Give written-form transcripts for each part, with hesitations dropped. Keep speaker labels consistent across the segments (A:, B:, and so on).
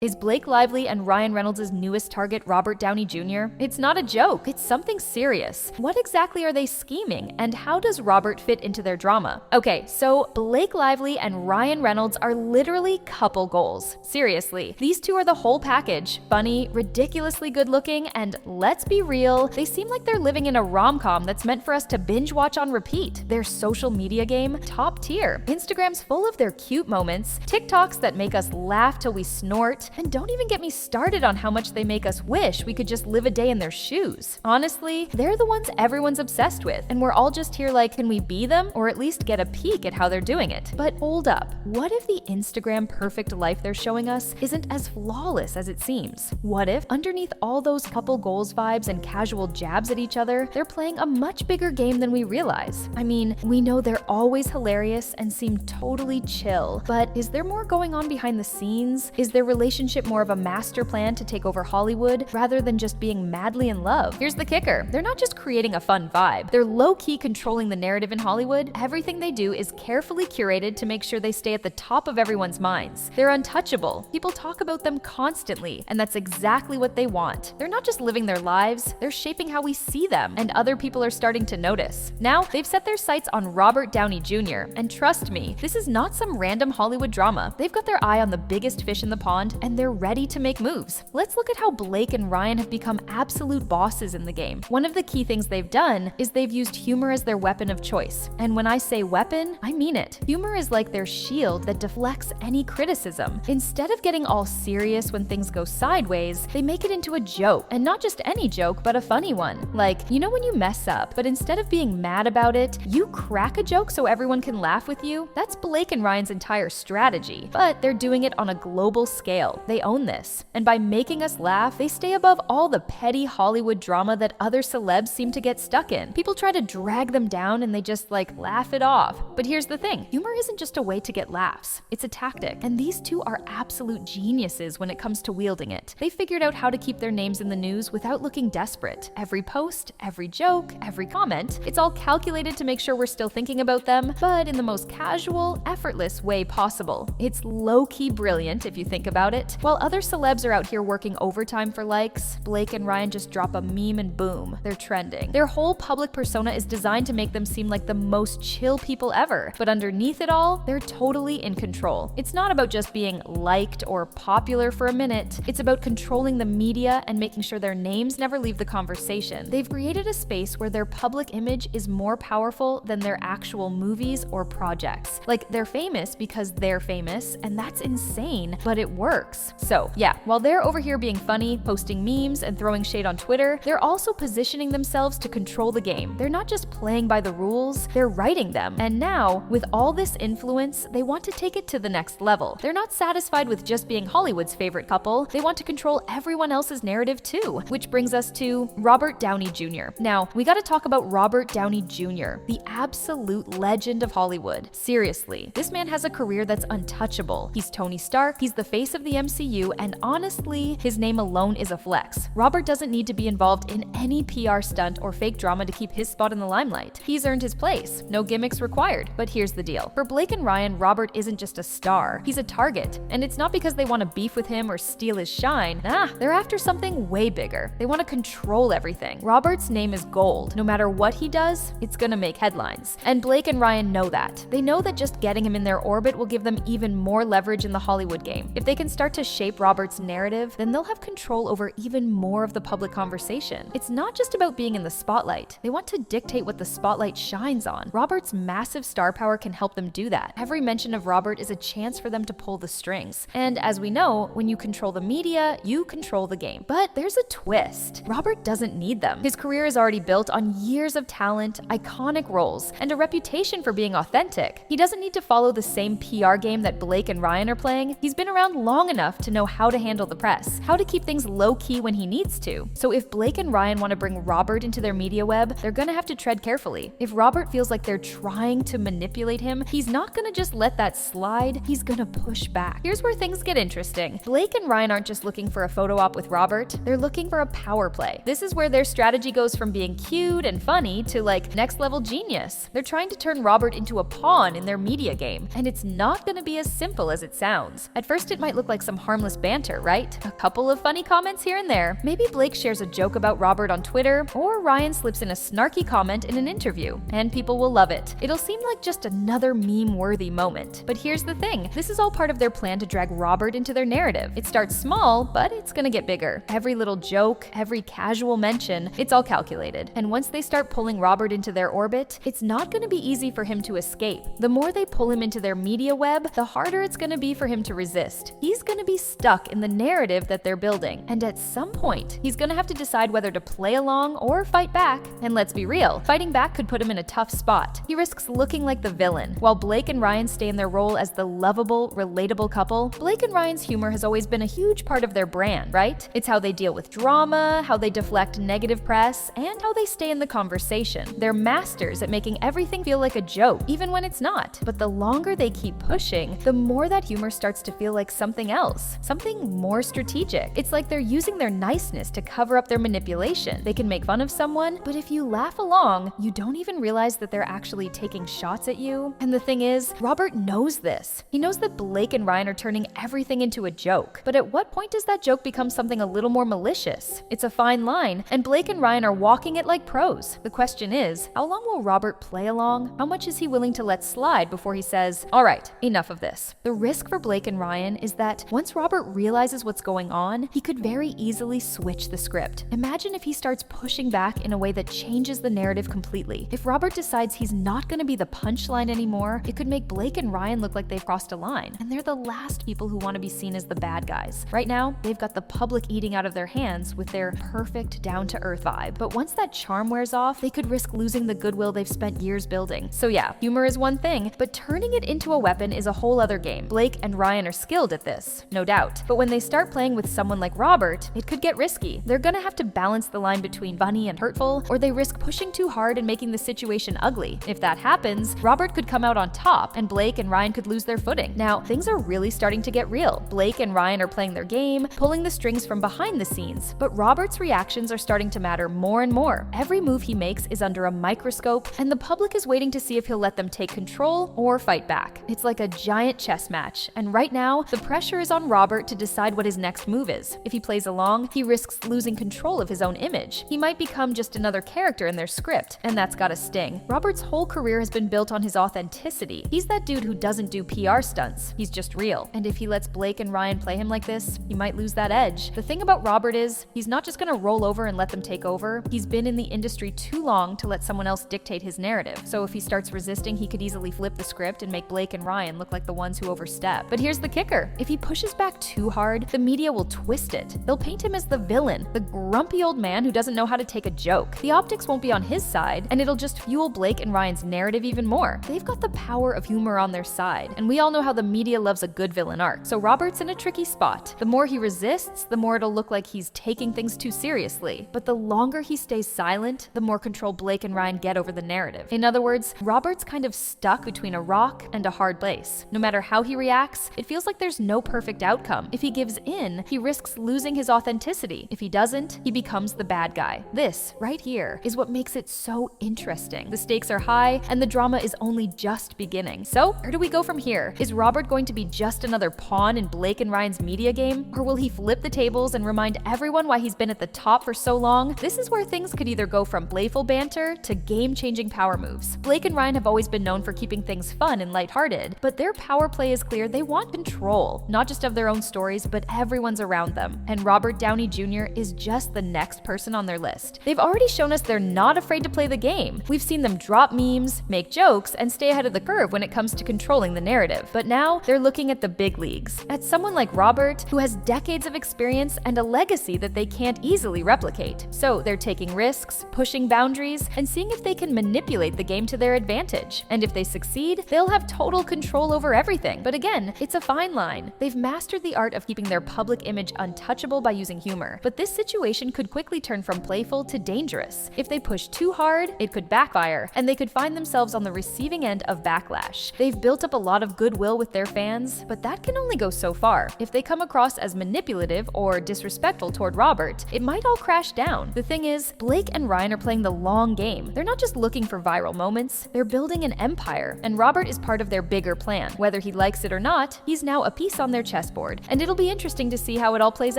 A: Is Blake Lively and Ryan Reynolds' newest target Robert Downey Jr.? It's not a joke, it's something serious. What exactly are they scheming, and how does Robert fit into their drama? Okay, so Blake Lively and Ryan Reynolds are literally couple goals. Seriously, these two are the whole package. Funny, ridiculously good looking, and let's be real, they seem like they're living in a rom-com that's meant for us to binge watch on repeat. Their social media game, top tier. Instagram's full of their cute moments, TikToks that make us laugh till we snort, and don't even get me started on how much they make us wish we could just live a day in their shoes. Honestly, they're the ones everyone's obsessed with, and we're all just here like, can we be them? Or at least get a peek at how they're doing it. But hold up, what if the Instagram perfect life they're showing us isn't as flawless as it seems? What if, underneath all those couple goals vibes and casual jabs at each other, they're playing a much bigger game than we realize? I mean, we know they're always hilarious and seem totally chill, but is there more going on behind the scenes? Is their relationship more of a master plan to take over Hollywood rather than just being madly in love? Here's the kicker. They're not just creating a fun vibe. They're low-key controlling the narrative in Hollywood. Everything they do is carefully curated to make sure they stay at the top of everyone's minds. They're untouchable. People talk about them constantly, and that's exactly what they want. They're not just living their lives, they're shaping how we see them, and other people are starting to notice. Now, they've set their sights on Robert Downey Jr., and trust me, this is not some random Hollywood drama. They've got their eye on the biggest fish in the pond, and they're ready to make moves. Let's look at how Blake and Ryan have become absolute bosses in the game. One of the key things they've done is they've used humor as their weapon of choice. And when I say weapon, I mean it. Humor is like their shield that deflects any criticism. Instead of getting all serious when things go sideways, they make it into a joke. And not just any joke, but a funny one. Like, you know when you mess up, but instead of being mad about it, you crack a joke so everyone can laugh with you? That's Blake and Ryan's entire strategy. But they're doing it on a global scale. They own this. And by making us laugh, they stay above all the petty Hollywood drama that other celebs seem to get stuck in. People try to drag them down and they just laugh it off. But here's the thing, humor isn't just a way to get laughs, it's a tactic. And these two are absolute geniuses when it comes to wielding it. They figured out how to keep their names in the news without looking desperate. Every post, every joke, every comment, it's all calculated to make sure we're still thinking about them, but in the most casual, effortless way possible. It's low-key brilliant if you think about it. While other celebs are out here working overtime for likes, Blake and Ryan just drop a meme and boom, they're trending. Their whole public persona is designed to make them seem like the most chill people ever, but underneath it all, they're totally in control. It's not about just being liked or popular for a minute, it's about controlling the media and making sure their names never leave the conversation. They've created a space where their public image is more powerful than their actual movies or projects. Like, they're famous because they're famous, and that's insane, but it works. So yeah, while they're over here being funny, posting memes, and throwing shade on Twitter, they're also positioning themselves to control the game. They're not just playing by the rules, they're writing them. And now, with all this influence, they want to take it to the next level. They're not satisfied with just being Hollywood's favorite couple, they want to control everyone else's narrative too. Which brings us to Robert Downey Jr. Now, we gotta talk about Robert Downey Jr., the absolute legend of Hollywood. Seriously, this man has a career that's untouchable. He's Tony Stark, he's the face of the MCU, and honestly, his name alone is a flex. Robert doesn't need to be involved in any PR stunt or fake drama to keep his spot in the limelight. He's earned his place. No gimmicks required. But here's the deal. For Blake and Ryan, Robert isn't just a star. He's a target. And it's not because they want to beef with him or steal his shine. Nah, they're after something way bigger. They want to control everything. Robert's name is gold. No matter what he does, it's gonna make headlines. And Blake and Ryan know that. They know that just getting him in their orbit will give them even more leverage in the Hollywood game. If they can start to shape Robert's narrative, then they'll have control over even more of the public conversation. It's not just about being in the spotlight. They want to dictate what the spotlight shines on. Robert's massive star power can help them do that. Every mention of Robert is a chance for them to pull the strings. And as we know, when you control the media, you control the game. But there's a twist. Robert doesn't need them. His career is already built on years of talent, iconic roles, and a reputation for being authentic. He doesn't need to follow the same PR game that Blake and Ryan are playing. He's been around long enough to know how to handle the press, how to keep things low-key when he needs to. So if Blake and Ryan want to bring Robert into their media web, they're gonna have to tread carefully. If Robert feels like they're trying to manipulate him, he's not gonna just let that slide, he's gonna push back. Here's where things get interesting. Blake and Ryan aren't just looking for a photo op with Robert, they're looking for a power play. This is where their strategy goes from being cute and funny to next level genius. They're trying to turn Robert into a pawn in their media game, and it's not gonna be as simple as it sounds. At first it might look like some harmless banter, right? A couple of funny comments here and there. Maybe Blake shares a joke about Robert on Twitter, or Ryan slips in a snarky comment in an interview, and people will love it. It'll seem like just another meme-worthy moment. But here's the thing, this is all part of their plan to drag Robert into their narrative. It starts small, but it's gonna get bigger. Every little joke, every casual mention, it's all calculated. And once they start pulling Robert into their orbit, it's not gonna be easy for him to escape. The more they pull him into their media web, the harder it's gonna be for him to resist. He's gonna be stuck in the narrative that they're building. And at some point, he's gonna have to decide whether to play along or fight back. And let's be real, fighting back could put him in a tough spot. He risks looking like the villain. While Blake and Ryan stay in their role as the lovable, relatable couple, Blake and Ryan's humor has always been a huge part of their brand, right? It's how they deal with drama, how they deflect negative press, and how they stay in the conversation. They're masters at making everything feel like a joke, even when it's not. But the longer they keep pushing, the more that humor starts to feel like something else, something more strategic. It's like they're using their niceness to cover up their manipulation. They can make fun of someone, but if you laugh along, you don't even realize that they're actually taking shots at you. And the thing is, Robert knows this. He knows that Blake and Ryan are turning everything into a joke. But at what point does that joke become something a little more malicious? It's a fine line, and Blake and Ryan are walking it like pros. The question is, how long will Robert play along? How much is he willing to let slide before he says, all right, enough of this? The risk for Blake and Ryan is that once Robert realizes what's going on, he could very easily switch the script. Imagine if he starts pushing back in a way that changes the narrative completely. If Robert decides he's not going to be the punchline anymore, it could make Blake and Ryan look like they've crossed a line, and they're the last people who want to be seen as the bad guys. Right now, they've got the public eating out of their hands with their perfect down-to-earth vibe. But once that charm wears off, they could risk losing the goodwill they've spent years building. So yeah, humor is one thing, but turning it into a weapon is a whole other game. Blake and Ryan are skilled at this, no doubt. But when they start playing with someone like Robert, it could get risky. They're gonna have to balance the line between funny and hurtful, or they risk pushing too hard and making the situation ugly. If that happens, Robert could come out on top, and Blake and Ryan could lose their footing. Now, things are really starting to get real. Blake and Ryan are playing their game, pulling the strings from behind the scenes, but Robert's reactions are starting to matter more and more. Every move he makes is under a microscope, and the public is waiting to see if he'll let them take control or fight back. It's like a giant chess match, and right now, the pressure is on Robert to decide what his next move is. If he plays along, he risks losing control of his own image. He might become just another character in their script, and that's gotta sting. Robert's whole career has been built on his authenticity. He's that dude who doesn't do PR stunts. He's just real. And if he lets Blake and Ryan play him like this, he might lose that edge. The thing about Robert is, he's not just gonna roll over and let them take over. He's been in the industry too long to let someone else dictate his narrative. So if he starts resisting, he could easily flip the script and make Blake and Ryan look like the ones who overstep. But here's the kicker. If he pushes back too hard, the media will twist it. They'll paint him as the villain, the grumpy old man who doesn't know how to take a joke. The optics won't be on his side, and it'll just fuel Blake and Ryan's narrative even more. They've got the power of humor on their side, and we all know how the media loves a good villain arc. So Robert's in a tricky spot. The more he resists, the more it'll look like he's taking things too seriously. But the longer he stays silent, the more control Blake and Ryan get over the narrative. In other words, Robert's kind of stuck between a rock and a hard place. No matter how he reacts, it feels like there's no perfect outcome. If he gives in, he risks losing his authenticity. If he doesn't, he becomes the bad guy. This, right here, is what makes it so interesting. The stakes are high, and the drama is only just beginning. So, where do we go from here? Is Robert going to be just another pawn in Blake and Ryan's media game? Or will he flip the tables and remind everyone why he's been at the top for so long? This is where things could either go from playful banter to game-changing power moves. Blake and Ryan have always been known for keeping things fun and lighthearted, but their power play is clear. They want control, not just of their own stories, but everyone's around them. And Robert Downey Jr. is just the next person on their list. They've already shown us they're not afraid to play the game. We've seen them drop memes, make jokes, and stay ahead of the curve when it comes to controlling the narrative. But now they're looking at the big leagues, at someone like Robert, who has decades of experience and a legacy that they can't easily replicate. So they're taking risks, pushing boundaries, and seeing if they can manipulate the game to their advantage. And if they succeed, they'll have total control over everything. But again, it's a fine line. They've mastered the art of keeping their public image untouchable by using humor. But this situation could quickly turn from playful to dangerous. If they push too hard, it could backfire, and they could find themselves on the receiving end of backlash. They've built up a lot of goodwill with their fans, but that can only go so far. If they come across as manipulative or disrespectful toward Robert, it might all crash down. The thing is, Blake and Ryan are playing the long game. They're not just looking for viral moments, they're building an empire, and Robert is part of their bigger plan. Whether he likes it or not, he's now a piece on their chess chessboard, and it'll be interesting to see how it all plays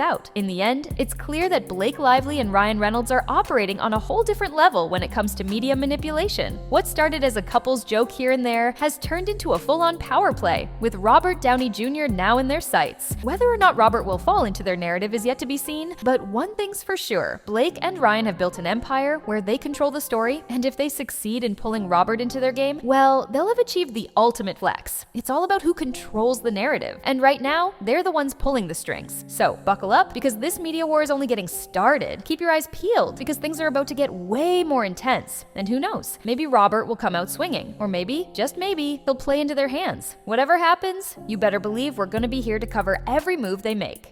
A: out. In the end, it's clear that Blake Lively and Ryan Reynolds are operating on a whole different level when it comes to media manipulation. What started as a couple's joke here and there has turned into a full-on power play, with Robert Downey Jr. now in their sights. Whether or not Robert will fall into their narrative is yet to be seen, but one thing's for sure, Blake and Ryan have built an empire where they control the story, and if they succeed in pulling Robert into their game, well, they'll have achieved the ultimate flex. It's all about who controls the narrative, and right now, they're the ones pulling the strings. So buckle up, because this media war is only getting started. Keep your eyes peeled, because things are about to get way more intense. And who knows, maybe Robert will come out swinging, or maybe, just maybe, he'll play into their hands. Whatever happens, you better believe we're gonna be here to cover every move they make.